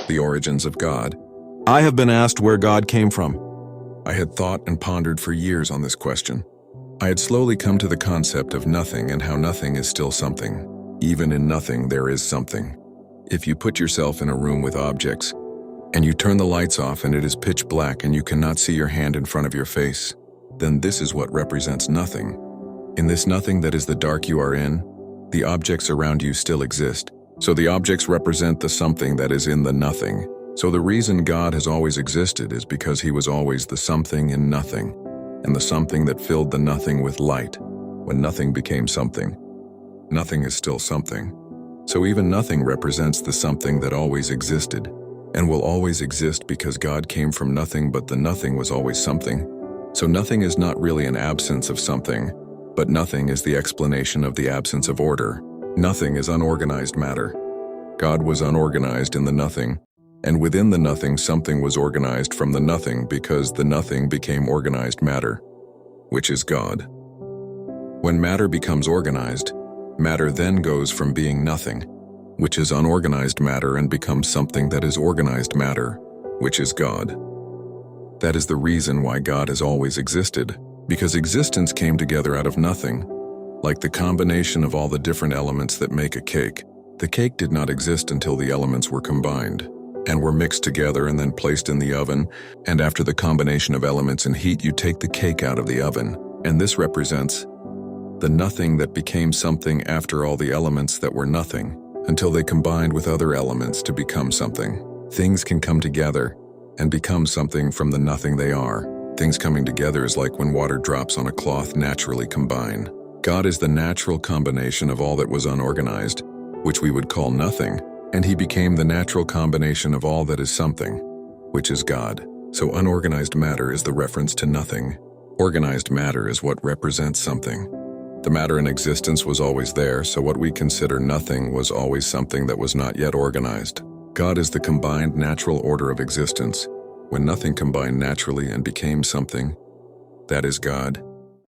The origins of God. I have been asked where God came from. I had thought and pondered for years on this question. I had slowly come to the concept of nothing and how nothing is still something. Even in nothing, there is something. If you put yourself in a room with objects, and you turn the lights off and it is pitch black and you cannot see your hand in front of your face, then this is what represents nothing. In this nothing that is the dark you are in, the objects around you still exist. So the objects represent the something that is in the nothing. So the reason God has always existed is because he was always the something in nothing, and the something that filled the nothing with light. When nothing became something, nothing is still something. So even nothing represents the something that always existed, and will always exist because God came from nothing, but the nothing was always something. So nothing is not really an absence of something, but nothing is the explanation of the absence of order. Nothing is unorganized matter. God was unorganized in the nothing, and within the nothing something was organized from the nothing because the nothing became organized matter, which is God. When matter becomes organized, matter then goes from being nothing, which is unorganized matter, and becomes something that is organized matter, which is God. That is the reason why God has always existed, because existence came together out of nothing. Like the combination of all the different elements that make a cake, the cake did not exist until the elements were combined and were mixed together and then placed in the oven, and after the combination of elements and heat, you take the cake out of the oven, and this represents the nothing that became something after all the elements that were nothing, until they combined with other elements to become something. Things can come together and become something from the nothing they are. Things coming together is like when water drops on a cloth naturally combine. God is the natural combination of all that was unorganized, which we would call nothing, and he became the natural combination of all that is something, which is God. So unorganized matter is the reference to nothing. Organized matter is what represents something. The matter in existence was always there, so what we consider nothing was always something that was not yet organized. God is the combined natural order of existence. When nothing combined naturally and became something, that is God.